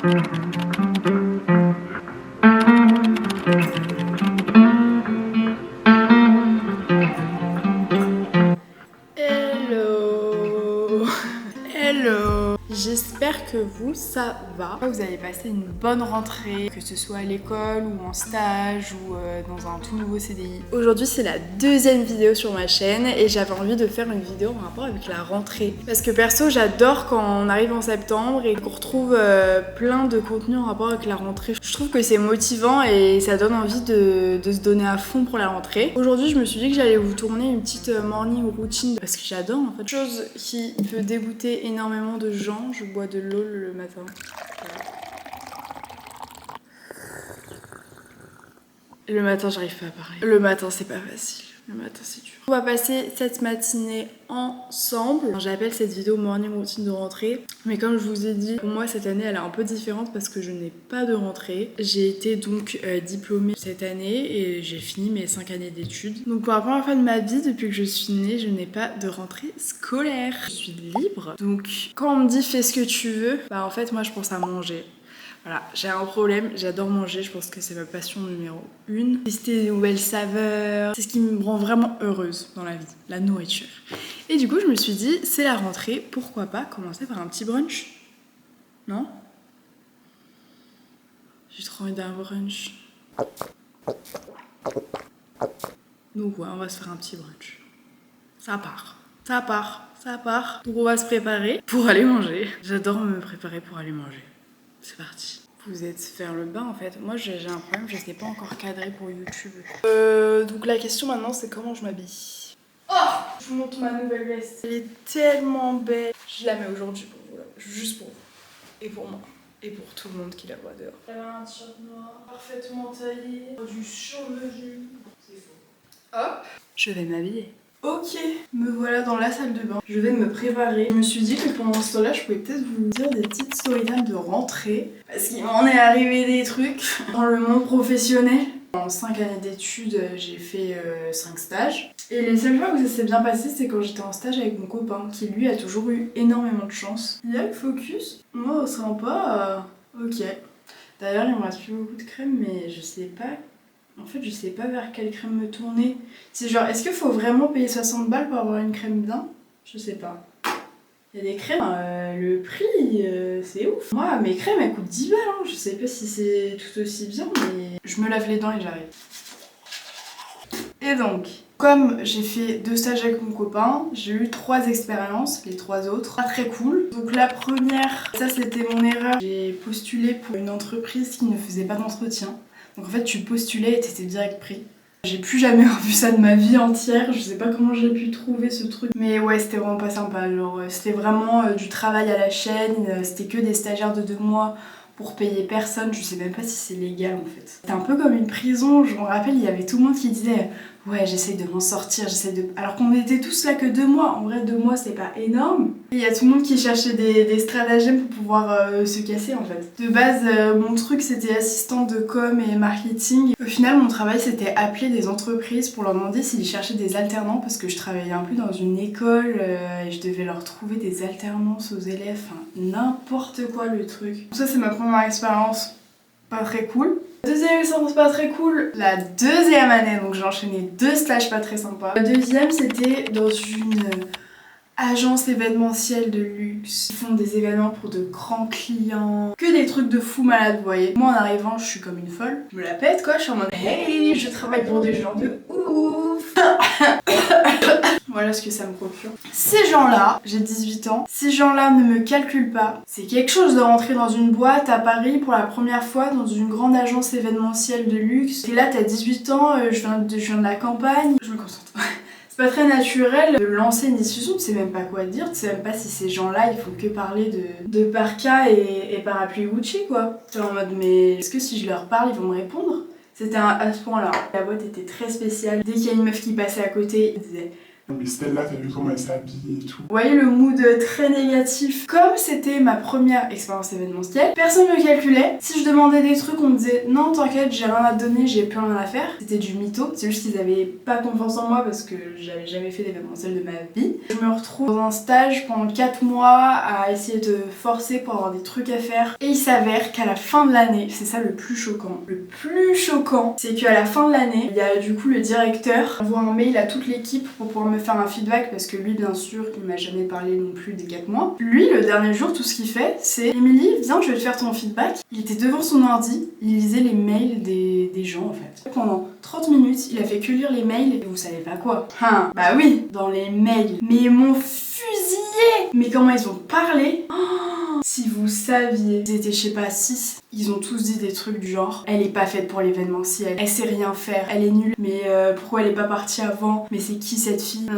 Hello. Hello. J'espère que ça va. Vous avez passé une bonne rentrée, que ce soit à l'école ou en stage ou dans un tout nouveau CDI. Aujourd'hui c'est la deuxième vidéo sur ma chaîne et j'avais envie de faire une vidéo en rapport avec la rentrée. Parce que perso j'adore quand on arrive en septembre et qu'on retrouve plein de contenu en rapport avec la rentrée. Je trouve que c'est motivant et ça donne envie de se donner à fond pour la rentrée. Aujourd'hui je me suis dit que j'allais vous tourner une petite morning routine parce que j'adore en fait. Chose qui peut dégoûter énormément de gens. Je bois de l'eau le matin. Le matin, j'arrive pas à parler. Le matin, c'est pas facile. Le matin, c'est dur. On va passer cette matinée ensemble. J'appelle cette vidéo morning routine de rentrée. Mais comme je vous ai dit, pour moi, cette année, elle est un peu différente parce que je n'ai pas de rentrée. J'ai été donc diplômée cette année et j'ai fini mes 5 années d'études. Donc pour la première fois de ma vie, depuis que je suis née, je n'ai pas de rentrée scolaire. Je suis libre. Donc quand on me dit fais ce que tu veux, bah en fait, moi, je pense à manger. Voilà, j'ai un problème, j'adore manger, je pense que c'est ma passion numéro 1. Tester des nouvelles saveurs, c'est ce qui me rend vraiment heureuse dans la vie, la nourriture. Et du coup, je me suis dit, c'est la rentrée, pourquoi pas commencer par un petit brunch? Non? J'ai trop envie d'un brunch. Donc ouais, on va se faire un petit brunch. Ça part. Donc on va se préparer pour aller manger. J'adore me préparer pour aller manger. C'est parti. Vous êtes faire le bain en fait. Moi j'ai un problème, je sais pas encore cadrer pour YouTube. Donc la question maintenant c'est comment je m'habille. Oh, je vous montre ma nouvelle veste. Elle est tellement belle. Je la mets aujourd'hui pour vous là. Juste pour vous. Et pour moi. Et pour tout le monde qui la voit dehors. Elle a un t-shirt noir, parfaitement taillé, du sur-mesure. C'est faux. Hop, je vais m'habiller. Ok, me voilà dans la salle de bain. Je vais me préparer. Je me suis dit que pendant ce temps-là, je pouvais peut-être vous dire des petites storytimes de rentrée. Parce qu'il m'en est arrivé des trucs dans le monde professionnel. En 5 années d'études, j'ai fait 5 stages. Et les seules fois où ça s'est bien passé, c'est quand j'étais en stage avec mon copain, qui lui a toujours eu énormément de chance. Il y a le focus. Moi, sympa. Ok. D'ailleurs, il me reste plus beaucoup de crème, mais je sais pas. En fait, je sais pas vers quelle crème me tourner. C'est genre, est-ce qu'il faut vraiment payer 60 balles pour avoir une crème bien? Je sais pas. Il y a des crèmes, le prix, c'est ouf. Moi, mes crèmes, elles coûtent 10 balles. Hein. Je sais pas si c'est tout aussi bien, mais je me lave les dents et j'arrive. Et donc, comme j'ai fait 2 stages avec mon copain, j'ai eu 3 expériences, les 3 autres, pas très cool. Donc la première, ça c'était mon erreur. J'ai postulé pour une entreprise qui ne faisait pas d'entretien. Donc en fait tu postulais et t'étais direct pris. J'ai plus jamais revu ça de ma vie entière, je sais pas comment j'ai pu trouver ce truc. Mais ouais, c'était vraiment pas sympa, genre c'était vraiment du travail à la chaîne, c'était que des stagiaires de 2 mois pour payer personne, je sais même pas si c'est légal en fait. C'était un peu comme une prison, je me rappelle, il y avait tout le monde qui disait ouais, j'essaye de m'en sortir, alors qu'on était tous là que 2 mois, en vrai 2 mois c'est pas énorme. Et il y a tout le monde qui cherchait des stratagèmes pour pouvoir se casser en fait. De base, mon truc c'était assistante de com et marketing. Au final, mon travail c'était appeler des entreprises pour leur demander s'ils cherchaient des alternants parce que je travaillais un peu dans une école et je devais leur trouver des alternances aux élèves, enfin n'importe quoi le truc. Ça c'est ma première expérience, pas très cool. Deuxième expérience pas très cool, la deuxième année, donc j'ai enchaîné 2 stages pas très sympas. La deuxième c'était dans une agence événementielle de luxe. Ils font des événements pour de grands clients, que des trucs de fou malade, vous voyez. Moi en arrivant je suis comme une folle, je me la pète quoi, je suis en mode hey, je travaille pour des gens de ouf. Voilà ce que ça me procure. Ces gens-là, j'ai 18 ans, ces gens-là ne me calculent pas. C'est quelque chose de rentrer dans une boîte à Paris pour la première fois dans une grande agence événementielle de luxe. Et là t'as 18 ans, je viens de la campagne, je me concentre. C'est pas très naturel de lancer une discussion, tu sais même pas quoi dire, tu sais même pas si ces gens-là ils font que parler de Parka et parapluie Gucci quoi. T'es en mode mais est-ce que si je leur parle ils vont me répondre? C'était à ce point-là. La boîte était très spéciale. Dès qu'il y a une meuf qui passait à côté, ils disaient Mais Stella, t'as vu comment elle s'habille et tout. Vous voyez le mood très négatif. Comme c'était ma première expérience événementielle, personne ne me calculait. Si je demandais des trucs, on me disait non, t'inquiète, j'ai rien à te donner, j'ai plus rien à faire. C'était du mytho. C'est juste qu'ils avaient pas confiance en moi parce que j'avais jamais fait d'événementiel de ma vie. Je me retrouve dans un stage pendant 4 mois à essayer de forcer pour avoir des trucs à faire. Et il s'avère qu'à la fin de l'année, c'est ça le plus choquant. Le plus choquant, c'est qu'à la fin de l'année, il y a du coup le directeur envoie un mail à toute l'équipe pour pouvoir me faire un feedback parce que lui, bien sûr, il m'a jamais parlé non plus des 4 mois. Lui, le dernier jour, tout ce qu'il fait, c'est Émilie, viens, je vais te faire ton feedback. Il était devant son ordi, il lisait les mails des gens en fait. Pendant 30 minutes, il a fait que lire les mails et vous savez pas quoi. Bah oui, dans les mails. Mais ils m'ont fusillé. Mais comment ils ont parlé. Si vous saviez, ils étaient je sais pas 6, ils ont tous dit des trucs du genre elle est pas faite pour l'événementiel, elle sait rien faire, elle est nulle, mais pourquoi elle est pas partie avant, mais c'est qui cette fille.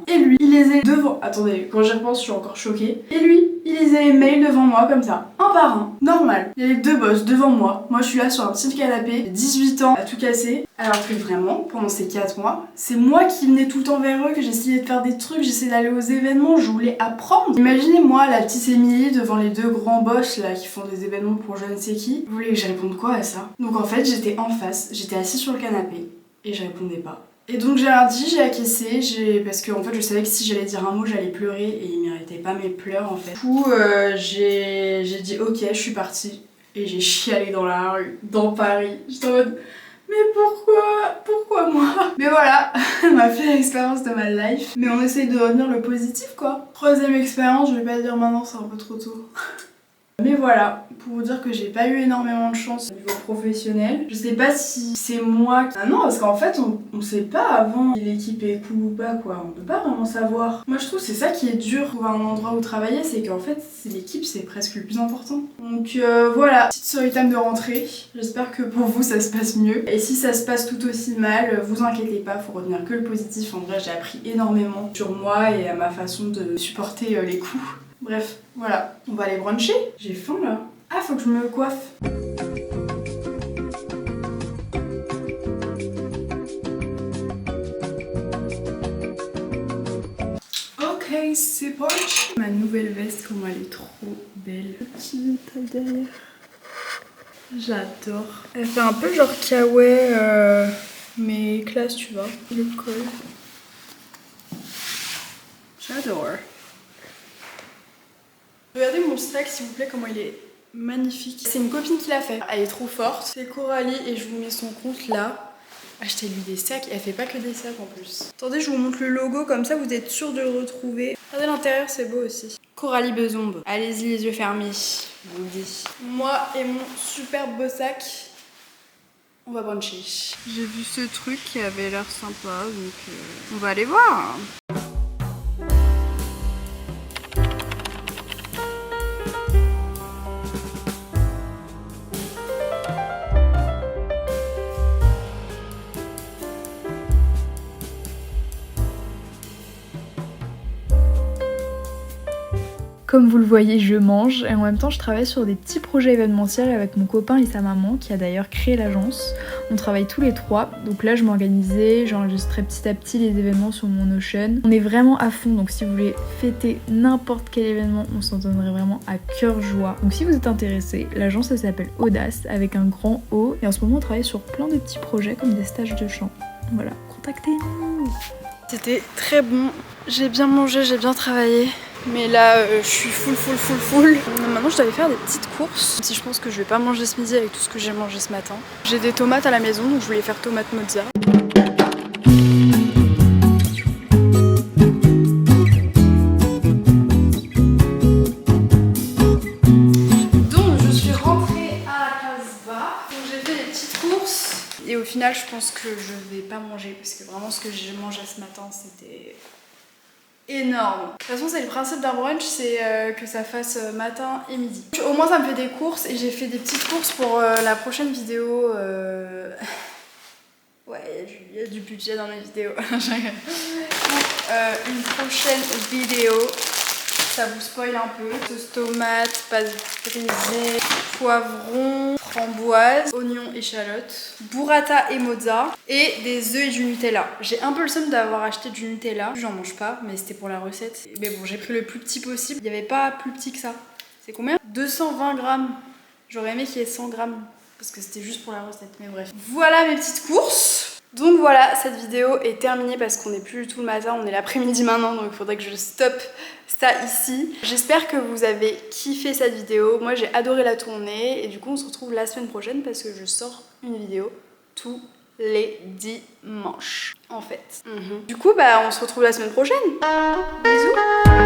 Et lui, il lisait devant, attendez, quand j'y repense je suis encore choquée, et lui, il lisait les mails devant moi comme ça, un par un, normal. Il y a les 2 boss devant moi, moi je suis là sur un petit canapé, 18 ans, à tout casser, alors que vraiment, pendant ces 4 mois, c'est moi qui venais tout le temps vers eux, que j'essayais de faire des trucs, j'essayais d'aller aux événements, je voulais apprendre. Imaginez moi, la petite Émilie, devant les 2 grands boss là qui font des événements pour je ne sais qui. Vous voulez que je réponde quoi à ça? Donc en fait, j'étais en face, j'étais assise sur le canapé et je répondais pas. Et donc j'ai rien dit, j'ai acquiescé, parce que en fait je savais que si j'allais dire un mot j'allais pleurer et il méritait pas mes pleurs en fait. Du coup j'ai dit ok, je suis partie et j'ai chialé dans la rue, dans Paris. J'étais en mode mais pourquoi moi? Mais voilà, ma pire expérience de ma life. Mais on essaye de retenir le positif quoi. 3e expérience, je vais pas dire maintenant, c'est un peu trop tôt. Mais voilà, pour vous dire que j'ai pas eu énormément de chance au niveau professionnel. Je sais pas si c'est moi qui... Ah non, parce qu'en fait, on sait pas avant si l'équipe est cool ou pas, quoi. On peut pas vraiment savoir. Moi, je trouve que c'est ça qui est dur pour un endroit où travailler, c'est qu'en fait, l'équipe, c'est presque le plus important. Donc voilà, petite story time de rentrée. J'espère que pour vous, ça se passe mieux. Et si ça se passe tout aussi mal, vous inquiétez pas, faut retenir que le positif. En vrai, j'ai appris énormément sur moi et à ma façon de supporter les coups. Bref, voilà, on va aller bruncher. J'ai faim là. Ah, faut que je me coiffe. Ok, c'est parti. Ma nouvelle veste, comment elle est trop belle. Petit détail derrière. J'adore. Elle fait un peu genre kawaii, mais classe, tu vois. Le col. J'adore. Regardez mon sac s'il vous plaît, comment il est magnifique. C'est une copine qui l'a fait. Elle est trop forte. C'est Coralie et je vous mets son compte là. Achetez-lui des sacs. Elle fait pas que des sacs en plus. Attendez, je vous montre le logo comme ça vous êtes sûr de le retrouver. Regardez l'intérieur, c'est beau aussi. Coralie Bezombe. Allez-y les yeux fermés. Je vous le dis. Moi et mon superbe beau sac, on va bruncher. J'ai vu ce truc qui avait l'air sympa donc on va aller voir. Comme vous le voyez, je mange et en même temps je travaille sur des petits projets événementiels avec mon copain et sa maman qui a d'ailleurs créé l'agence. On travaille tous les 3, donc là je m'organisais, j'enregistrais petit à petit les événements sur mon Notion. On est vraiment à fond, donc si vous voulez fêter n'importe quel événement, on s'en donnerait vraiment à cœur joie. Donc si vous êtes intéressé, l'agence elle s'appelle Audace avec un grand O et en ce moment on travaille sur plein de petits projets comme des stages de chant. Voilà, contactez-nous. C'était très bon, j'ai bien mangé, j'ai bien travaillé. Mais là, je suis full. Maintenant, je dois aller faire des petites courses. Même si je pense que je vais pas manger ce midi avec tout ce que j'ai mangé ce matin. J'ai des tomates à la maison, donc je voulais faire tomate mozza. Donc, je suis rentrée à la Casbah. Donc, j'ai fait des petites courses. Et au final, je pense que je vais pas manger. Parce que vraiment, ce que j'ai mangé ce matin, c'était... énorme. De toute façon c'est le principe d'un brunch, c'est que ça fasse matin et midi. Au moins ça me fait des courses et j'ai fait des petites courses pour la prochaine vidéo. Ouais, il y a du budget dans mes vidéos. Une prochaine vidéo, ça vous spoil un peu. Sauce tomate, pâte brisée, poivron, framboise, oignon, échalote, burrata et mozza et des œufs et du Nutella. J'ai un peu le seum d'avoir acheté du Nutella. J'en mange pas, mais c'était pour la recette. Mais bon, j'ai pris le plus petit possible. Il n'y avait pas plus petit que ça. C'est combien? 220 grammes. J'aurais aimé qu'il y ait 100 grammes parce que c'était juste pour la recette, mais bref. Voilà mes petites courses. Donc voilà, cette vidéo est terminée parce qu'on n'est plus du tout le matin, on est l'après-midi maintenant, donc il faudrait que je stoppe ça ici. J'espère que vous avez kiffé cette vidéo. Moi j'ai adoré la tourner et du coup on se retrouve la semaine prochaine parce que je sors une vidéo tous les dimanches en fait. Du coup bah on se retrouve la semaine prochaine. Bisous.